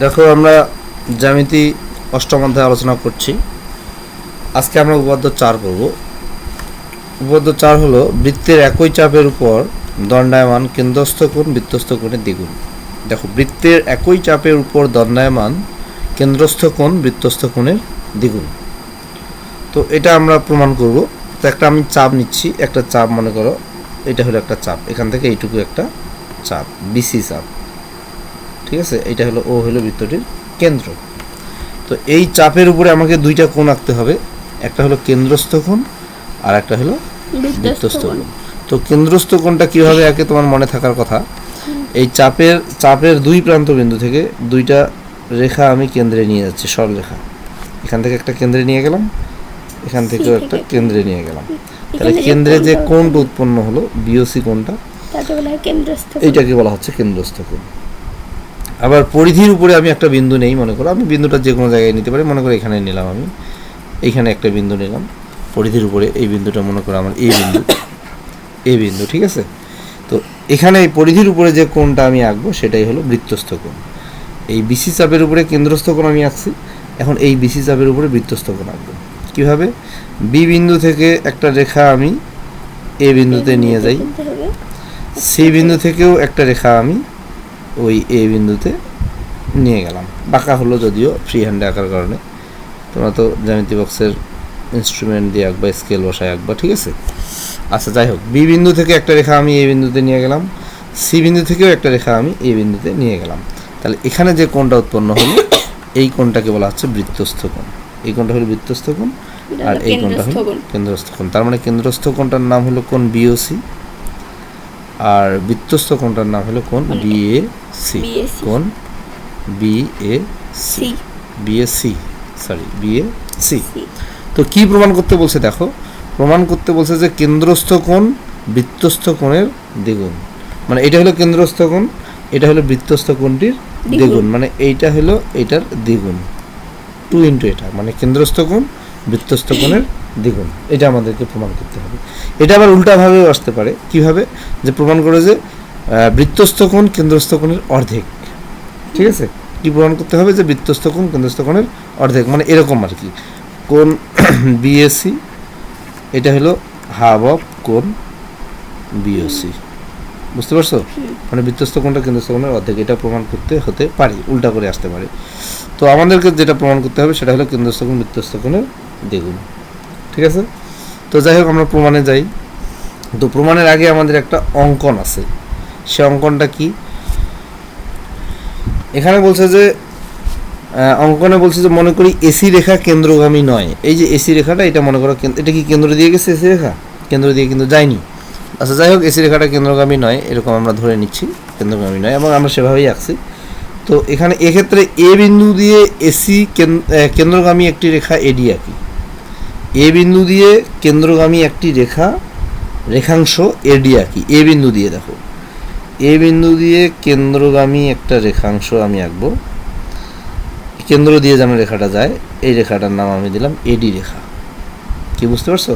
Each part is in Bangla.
দেখো আমরা জ্যামিতি অষ্টম অধ্যায়ে আলোচনা করছি। আজকে আমরা উপপাদ্য 4 করব। উপপাদ্য 4 হলো বৃত্তের একই চাপের উপর দণ্ডায়মান কেন্দ্রস্থ কোণ বৃত্তস্থ কোণের দ্বিগুণ। দেখো, বৃত্তের একই চাপের উপর দণ্ডায়মান কেন্দ্রস্থ কোণ বৃত্তস্থ কোণের দ্বিগুণ। তো এটা আমরা প্রমাণ করব। তো একটা আমি চাপ নিচ্ছি, একটা চাপ মনে করো এটা হলো একটা চাপ, এখান থেকে এইটুকু একটা চাপ, বিসি চাপ, ঠিক আছে। এটা হলো ও হলো বৃত্তটির কেন্দ্র। তো এই চাপের উপরে আমাকে দুইটা কোণ আঁকতে হবে, একটা হলো কেন্দ্রস্থ কোণ আর একটা হলো বৃত্তস্থ কোণ। তো কেন্দ্রস্থ কোণটা কিভাবে আঁকে তোমার মনে থাকার কথা। এই চাপের দুই প্রান্ত বিন্দু থেকে দুইটা রেখা আমি কেন্দ্রে নিয়ে যাচ্ছি, সরলরেখা। এখান থেকে একটা কেন্দ্রে নিয়ে গেলাম, এখান থেকেও একটা কেন্দ্রে নিয়ে গেলাম। তাহলে কেন্দ্রে যে কোণটা উৎপন্ন হলো বিওসি কোণটা, এইটাকে বলা হচ্ছে কেন্দ্রস্থ কোণ। আবার পরিধির উপরে আমি একটা বিন্দু নেই, মনে করো আমি বিন্দুটা যে কোনো জায়গায় নিতে পারি, মনে করো এখানে নিলাম, আমি এইখানে একটা বিন্দু নিলাম পরিধির উপরে। এই বিন্দুটা মনে করো আমার এই বিন্দু, ঠিক আছে। তো এখানে এই পরিধির উপরে যে কোণটা আমি আঁকবো সেটাই হলো বৃত্তস্থ কোণ। এই বিসি চাপের উপরে কেন্দ্রস্থ কোণ আমি আঁকছি, এখন এই বিসি চাপের উপরে বৃত্তস্থ কোণ আঁকবো। কীভাবে? বি বিন্দু থেকে একটা রেখা আমি এ বিন্দুতে নিয়ে যাই, সি বিন্দু থেকেও একটা রেখা আমি ওই এ বিন্দুতে নিয়ে গেলাম। বাঁকা হলো যদিও, ফ্রি হ্যান্ডে আঁকার কারণে। তোমরা তো জ্যামিতি বক্সের ইনস্ট্রুমেন্ট দিয়ে আঁকবা, স্কেল বসায় আঁকবা, ঠিক আছে। আচ্ছা, যাই হোক, বি বিন্দু থেকে একটা রেখা আমি এ বিন্দুতে নিয়ে গেলাম, সি বিন্দু থেকেও একটা রেখা আমি এ বিন্দুতে নিয়ে গেলাম। তাহলে এখানে যে কোণটা উৎপন্ন হলো এই কোণটাকে বলা হচ্ছে বৃত্তস্থ কোণ। এই কোণটা হলো বৃত্তস্থ কোণ আর এই কোণটা হলো কেন্দ্রস্থ কোণ। তার মানে কেন্দ্রস্থ কোণটার নাম হলো কোণ বিওসি আর বৃত্তস্থ কোণটার নাম হলো কোণ বিএসি। কোণ বিএসি। তো কি প্রমাণ করতে বলছে? দেখো, প্রমাণ করতে বলছে যে কেন্দ্রস্থ কোণ বৃত্তস্থ কোণের দ্বিগুণ। মানে এটা হলো কেন্দ্রস্থ কোণ, এটা হলো বৃত্তস্থ কোণটির দ্বিগুণ, মানে এইটা হলো এটার দ্বিগুণ, 2 ইন্টু এটা, মানে কেন্দ্রস্থ কোণ বৃত্তস্থ কোণের দ্বিগুণ। এটা আমাদেরকে প্রমাণ করতে হবে। এটা আবার উল্টাভাবেও আসতে পারে। কিভাবে? যে প্রমাণ করে যে বৃত্তস্থ কোণ কেন্দ্রস্থ কোণের অর্ধেক, ঠিক আছে। কি প্রমাণ করতে হবে? যে বৃত্তস্থ কোণ কেন্দ্রস্থ কোণের অর্ধেক, মানে এরকম আর কি। কোণ বিএসি এটা হলো হাফ অফ কোণ বিওসি, বুঝতে পারছো? মানে বৃত্তস্থ কোণটা কেন্দ্রস্থ কোণের অর্ধেক, এটা প্রমাণ করতে হতে পারে, উল্টা করে আসতে পারে। তো আমাদেরকে যেটা প্রমাণ করতে হবে সেটা হলো কেন্দ্রস্থ কোণ বৃত্তস্থ কোণের দ্বিগুণ, ঠিক আছে। তো যাই হোক, আমরা প্রমাণে যাই। তো প্রমাণের আগে আমাদের একটা অঙ্কন আছে। সে অঙ্কনটা কি? এখানে বলছে যে অঙ্কনে বলছে যে মনে করি এসি রেখা কেন্দ্রগামী নয়। এই যে এসি রেখাটা, এটা মনে করো এটা কি কেন্দ্র দিয়ে গেছে? এসি রেখা কেন্দ্র দিয়ে কিন্তু যায়নি। আচ্ছা, যাই হোক, এসি রেখাটা কেন্দ্রগামী নয়, এরকম আমরা ধরে নিচ্ছি কেন্দ্রগামী নয়, এবং আমরা সেভাবেই আঁকছি। তো এখানে এক্ষেত্রে এ বিন্দু দিয়ে এসি কেন্দ্রগামী একটি রেখা এডি আঁকি। এ বিন্দু দিয়ে কেন্দ্রগামী একটি রেখাংশ এডি আঁকি। এ বিন্দু দিয়ে, দেখো, এ বিন্দু দিয়ে কেন্দ্রগামী একটা রেখাংশ আমি আঁকবো। কেন্দ্র দিয়ে যেন রেখাটা যায়, এই রেখাটার নাম আমি দিলাম এডি রেখা। কি বুঝতে পারছো?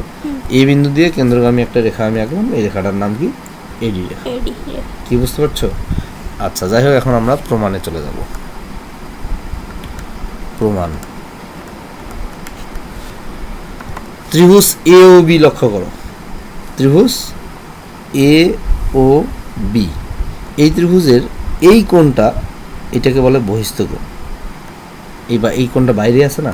এ বিন্দু দিয়ে কেন্দ্রগামী একটা রেখা আমি আঁকলাম, এই রেখাটার নাম কি? এডি রেখা। কি বুঝতে পারছো? আচ্ছা, যাই হোক, এখন আমরা প্রমাণে চলে যাব। প্রমাণ। ত্রিভুজ এ ও বি লক্ষ্য করো। ত্রিভুজ এ ও বি, এই ত্রিভুজের এই কোণটা, এটাকে বলে বহিস্থ কোণ। এই কোণটা বাইরে আছে না,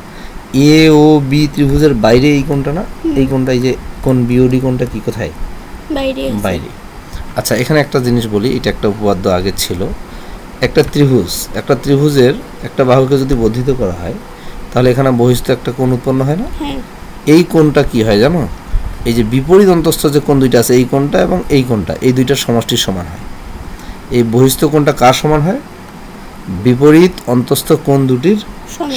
এ ও বি ত্রিভুজের বাইরে এই কোণটা না, এই কোণটা, এই যে কোণ বিওডি কোণটা কি কোথায়? বাইরে। আচ্ছা, এখানে একটা জিনিস বলি, এটা একটা উপপাদ্য আগে ছিল। একটা ত্রিভুজের একটা বাহুকে যদি বর্ধিত করা হয়, তাহলে এখানে বহিস্থ একটা কোণ উৎপন্ন হয় না? এই কোণটা কি হয় জানো? এই যে বিপরীত অন্তস্থ যে কোণ দুইটা আছে, এই কোণটা এবং এই কোণটা, এই দুইটার সমষ্টির সমান হয়। এই বহিস্থ কোণটা কার সমান হয়? বিপরীত অন্তস্থ কোণ দুটির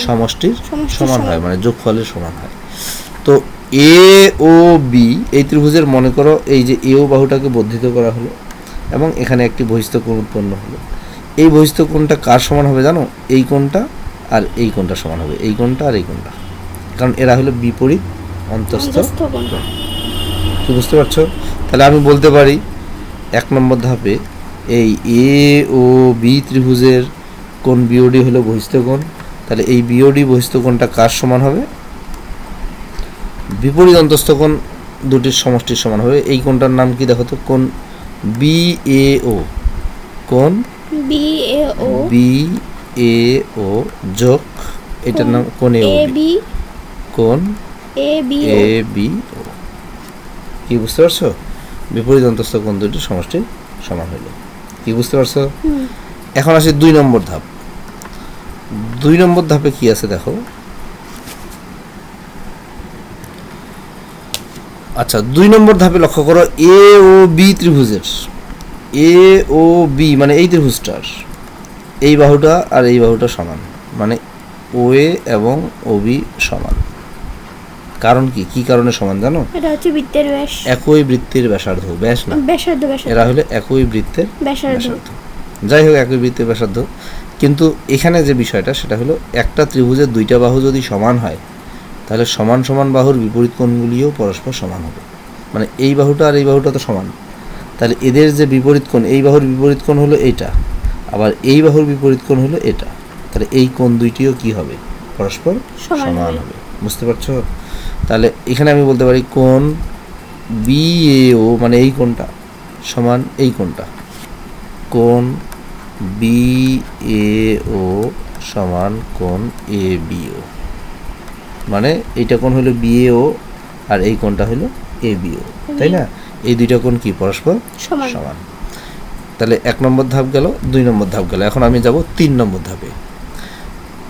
সমষ্টির সমান হয়, মানে যোগফলের সমান হয়। তো এ ও বি এই ত্রিভুজের, মনে করো এই যে এ ও বাহুটাকে বর্ধিত করা হলো এবং এখানে একটি বহিস্থ কোণ উৎপন্ন হলো। এই বহিস্থ কোণটা কার সমান হবে জানো? এই কোণটা আর এই কোণটা সমান হবে, এই কোণটা আর এই কোণটা, কারণ এরা হলো বিপরীত অন্তস্থ কোণ। কি বুঝতে পারছো? তাহলে আমি বলতে পারি 1 নম্বর ধাপে এই এ ও বি ত্রিভুজের কোণ বিওডি হলো বহিস্থ কোণ, তাহলে এই বিওডি বহিস্থ কোণটা কার সমান হবে? বিপরীত অন্তস্থ কোণ দুটির সমষ্টির সমান হবে। এই কোণটার নাম কি দেখো তো? কোণ বিএও, কোণ বিএও যোগ এটার নাম কোণ এবি, কোণ এবিও। কি বুঝতে পারছো? বিপরীত অন্তস্থ কোণ দুটির সমষ্টির সমান হলো। কি বুঝতে পারছো? এখন আসি 2 নম্বর ধাপ। 2 নম্বর ধাপে কি আছে দেখো। আচ্ছা, 2 নম্বর ধাপে লক্ষ্য করো, এ ও বি ত্রিভুজের, এ ও বি মানে এই ত্রিভুজটার এই বাহুটা আর এই বাহুটা সমান, মানে ও এ এবং ও বি সমান। কারণ কি? কি কারণে সমান জানো? এটা হচ্ছে বৃত্তের ব্যাস, একই বৃত্তের ব্যাসার্ধ, ব্যাস না ব্যাসার্ধ, এরা হলো একই বৃত্তের ব্যাসার্ধ। যাই হোক, একই বৃত্তের ব্যাসার্ধ। কিন্তু এখানে যে বিষয়টা সেটা হলো, একটা ত্রিভুজের 2টা বাহু যদি সমান হয় তাহলে সমান সমান বাহুর বিপরীত কোণগুলিও পরস্পর সমান হবে। মানে এই বাহুটা আর এই বাহুটা তো সমান, তাহলে এদের যে বিপরীত কোণ, এই বাহুর বিপরীত কোণ হলো এইটা, আবার এই বাহুর বিপরীত কোণ হলো এটা, তাহলে এই কোণ দুইটিও কি হবে? পরস্পর সমান হবে। বুঝতে পারছো? তাহলে এখানে আমি বলতে পারি কোণ বিএও মানে এই কোণটা সমান এই কোণটা, কোণ বিএও সমান কোণ এবিও, মানে এইটা কোণ হলো বিএও আর এই কোণটা হলো এবিও, তাই না? এই দুইটা কোণ কি পরস্পর সমান। তাহলে 1 নম্বর ধাপ গেল, 2 নম্বর ধাপ গেল। এখন আমি যাব 3 নম্বর ধাপে।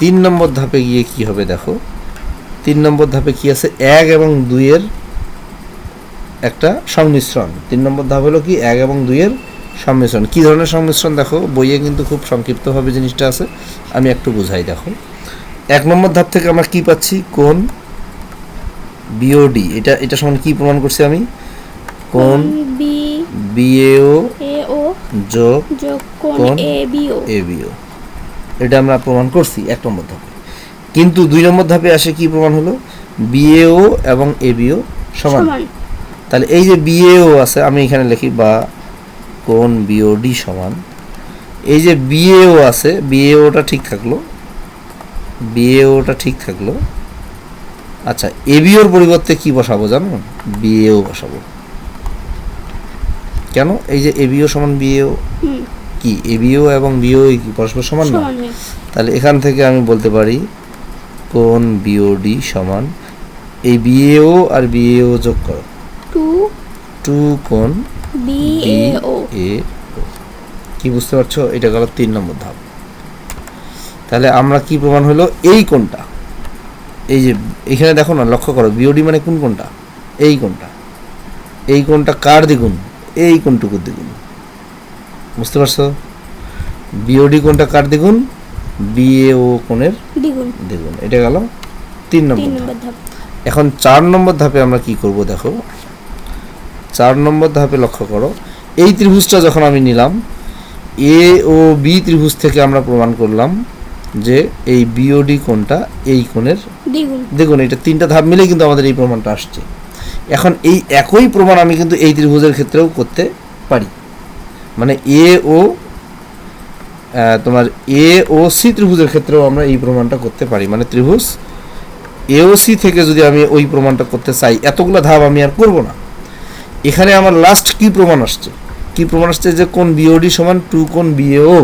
3 নম্বর ধাপে গিয়ে কি হবে দেখো। 3 নম্বর ধাপে কি আছে? 1 এবং 2 এর একটা সংমিশ্রণ। 3 নম্বর ধাপ হলো কি? 1 এবং 2 এর সংমিশ্রণ। কি ধরনের সংমিশ্রণ দেখো, বইয়ে কিন্তু খুব সংক্ষিপ্তভাবে জিনিসটা আছে, আমি একটু বুঝাই দেখো। 1 নম্বর ধাপ থেকে আমরা কি পাচ্ছি? কোণ বিওডি, এটা সমান কি প্রমাণ করছি আমি? কোণ বিএও যোগ কোণ এবিও, এটা আমরা প্রমাণ করছি 1 নম্বর ধাপে। কিন্তু 2 নম্বর ধাপে আসে কি প্রমাণ হলো? বিএও এবং এবিও সমান। তাহলে এই যে বিএও আছে, আমি এখানে লিখি বা কোণ বিওডি সমান, এই যে বিএও আছে, বিএওটা ঠিক থাকলো, বিএওটা ঠিক থাকলো। আচ্ছা, এবিওর পরিবর্তে কি বসাবো জানো? বিএও বসাবো। কেন? এই যে এবিও সমান বিএও, কি এবিও এবং বিও কি পরস্পর সমান না? তাহলে এখান থেকে আমি বলতে পারি কোণ বিওডি সমান এই বিএও আর বিএও যোগ করো, 2 কোণ বিএও। কি বুঝতে পারছো? এটা গেল 3 নম্বর ধাপ। তাহলে আমরা কি প্রমাণ হলো? এই কোণটা, এই যে এখানে দেখো না, লক্ষ্য করো, বিওডি মানে কোন কোণটা? এই কোণটা। এই কোণটা কার দ্বিগুণ? এই কোণটুকুর দ্বিগুণ। বুঝতে পারছো? বিওডি কোণটা কার দ্বিগুণ? বিএও কোণের দ্বিগুণ। এটা গেল 3 নম্বর ধাপ। এখন 4 নম্বর ধাপে আমরা কি করব দেখো। 4 নম্বর ধাপে লক্ষ্য করো, এই ত্রিভুজটা যখন আমি নিলাম, এ ও বি ত্রিভুজ থেকে আমরা প্রমাণ করলাম যে এই বিওডি কোণটা এই কোণের দ্বিগুণ। এটা 3টা ধাপ মিলে কিন্তু আমাদের এই প্রমাণটা আসছে। এখন এই একই প্রমাণ আমি কিন্তু এই ত্রিভুজের ক্ষেত্রেও করতে পারি। মানে এ ও তোমার এ ও সি ত্রিভুজের ক্ষেত্রেও আমরা এই প্রমাণটা করতে পারি। মানে ত্রিভুজ এ ও সি থেকে যদি আমি ওই প্রমাণটা করতে চাই, এতগুলো ধাপ আমি আর করব না। এখানে আমার লাস্ট কি প্রমাণ আসছে? কি প্রমাণ আসছে? যে কোণ বিওডি সমান 2 কোণ বিএও।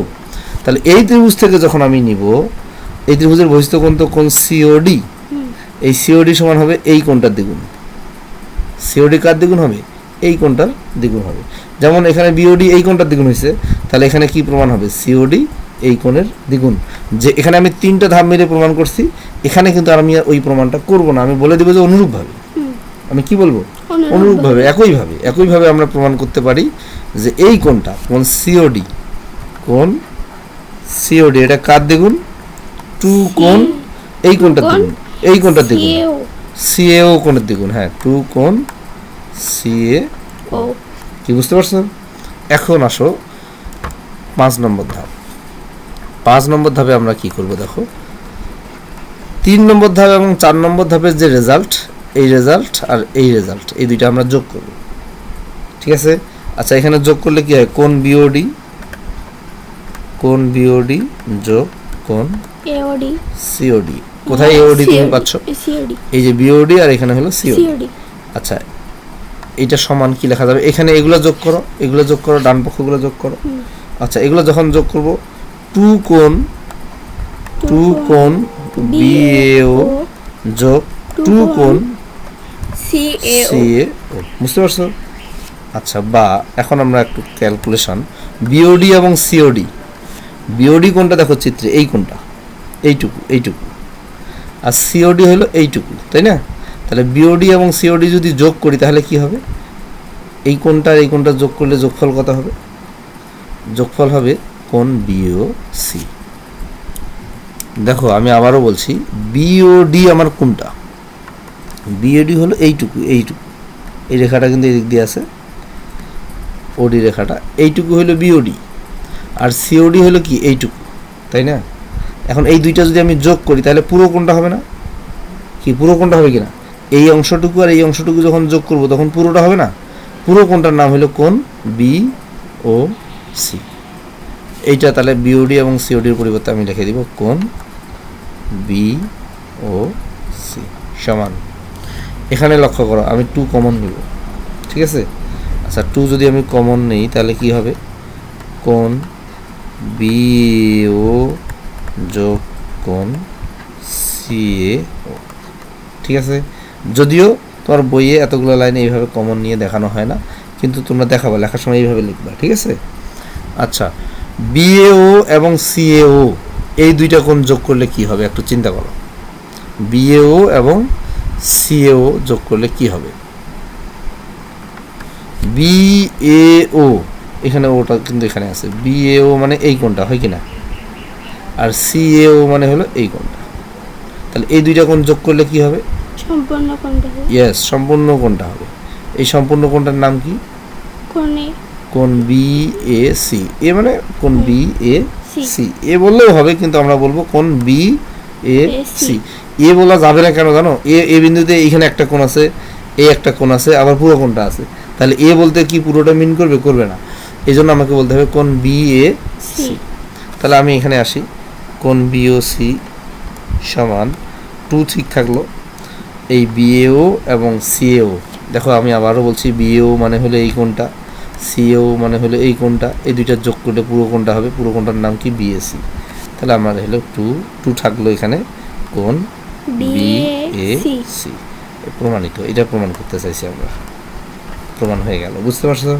তাহলে এই ত্রিভুজ থেকে যখন আমি নিব, এই ত্রিভুজের বহিস্থ কোণ তো কোণ সিওডি, এই সিওডি সমান হবে এই কোণটার দ্বিগুণ। সিওডি কার দ্বিগুণ হবে? এই কোণটার দ্বিগুণ হবে। যেমন এখানে বিওডি এই কোণটার দ্বিগুণ হয়েছে, তাহলে এখানে কি প্রমাণ হবে? সিওডি এই কোণের দ্বিগুণ। যে এখানে আমি 3টা ধাপ মিলে প্রমাণ করছি, এখানে কিন্তু আর আমি ওই প্রমাণটা করব না। আমি বলে দেবো যে অনুরূপভাবে, আমি কি বলবো? অনুরূপভাবে, একইভাবে আমরা প্রমাণ করতে পারি যে এই কোণটা কোণ সিওডি, কোণ সিওডি এটা কার দ্বিগুণ? 2 কোণ এই কোণটার দ্বিগুণ, এই কোণটার দ্বিগুণ, সিএও কোণের দ্বিগুণ। হ্যাঁ, 2 কোণ সিএও। কি বুঝতে পারছো? এখন আসো 5 নম্বর ধাপ। 5 নম্বর ধাপে আমরা কি করব দেখো। 3 নম্বর ধাপ এবং 4 নম্বর ধাপের যে রেজাল্ট, এই রেজাল্ট আর এই রেজাল্ট, এই দুইটা আমরা যোগ করব। ঠিক আছে? আচ্ছা, এখানে যোগ করলে কি হয়? কোণ বিওডি যোগ কোণ এওডি সিওডি। কোথায় এওডি তুমি পাচ্ছ? সিওডি এই যে বিওডি আর এখানে হলো সিওডি। সিওডি আচ্ছা, এটা সমান কি লেখা যাবে? এখানে এগুলো যোগ করো, এগুলো যোগ করো, ডান পক্ষগুলো যোগ করো। আচ্ছা, এগুলো যখন যোগ করব, টু কোণ বিএও যোগ টু কোণ সিএও সিএও। বুঝতে পারছো? আচ্ছা, বা এখন আমরা একটু ক্যালকুলেশন, বিওডি এবং সিওডি। বিওডি কোনটা দেখো চিত্রে, এই কোনটা, এইটুকু এইটুকু, আর সিওডি হলো এইটুকু, তাই না? তাহলে বিওডি এবং সিওডি যদি যোগ করি তাহলে কি হবে? এই কোণটা আর এই কোণটা যোগ করলে যোগফল কত হবে? যোগফল হবে কোণ বিও সি। দেখো আমি আবারও বলছি, বিওডি আমার কোনটা? বিওডি হলো এইটুকু এইটুকু, এই রেখাটা কিন্তু এদিক দিয়ে আছে, ওডি রেখাটা, এইটুকু হলো বিওডি, আর সিওডি হলো কি এইটুকু, তাই না? এখন এই দুইটা যদি আমি যোগ করি তাহলে পুরো কোণটা হবে না? কি পুরো কোণটা হবে কিনা? এই অংশটুকু আর এই অংশটুকু যখন যোগ করব তখন পুরোটা হবে না? পুরো কোণটার নাম হলো কোণ বি ও সি। এইটা তাহলে বিওডি এবং সিওডির পরিবর্তে আমি লিখে দিব কোণ বি ও সি সমান। এখানে লক্ষ্য করো, আমি টু কমন নিব, ঠিক আছে? আচ্ছা, টু যদি আমি কমন নেই তাহলে কি হবে? কোণ বিও যোগ কোণ সিএও, ঠিক আছে? যদিও তোমার বইয়ে এতগুলো লাইনে এইভাবে কমন নিয়ে দেখানো হয় না, কিন্তু তোমরা দেখাবো, লেখার সময় এইভাবে লিখবা, ঠিক আছে? আচ্ছা, বিএও এবং সিএও এই দুইটা কোণ যোগ করলে কি হবে একটু চিন্তা করো। বিএও এবং সিএও যোগ করলে কি হবে? বিএও, এখানে ওটা কিন্তু এখানে আছে, বিএও মানে এই কোণটা, হয় কি না? আর সিএও মানে হলো এই কোণটা। তাহলে এই দুইটা কোণ যোগ করলে কি হবে? সম্পূর্ণ কোণটা হবে। ইয়েস, সম্পূর্ণ কোণটা হবে। এই সম্পূর্ণ কোণটার নাম কি? কোণে কোণ বি এ সি। এ মানে কোণ বি এ সি। সি, এ বললেও হবে, কিন্তু আমরা বলবো কোণ বি এ সি। এ বলা যাবে না, কেন জানো? এ বিন্দুতে এখানে একটা কোণ আছে, এ একটা কোণ আছে, আবার পুরো কোণটা আছে, তাহলে এ বলতে কি পুরোটা মিন করবে? করবে না। এই জন্য আমাকে বলতে হবে কোণ বি এ সি। তাহলে আমি এখানে আসি, কোণ বি ও সি সমান টু, ঠিক থাকলো। এই বিএও এবং সিএও, দেখো আমি আবারও বলছি, বিএও মানে হলো এই কোণটা, সিএও মানে হলো এই কোণটা, এই দুইটা যোগ করলে পুরো কোণটা হবে, পুরো কোণটার নাম কি? বিএসি। তাহলে আমার হলো টু, টু থাকলো এখানে, কোণ বিএসি প্রমাণিত। এটা প্রমাণ করতে চাইছি আমরা, প্রমাণ হয়ে গেল। বুঝতে পারছো?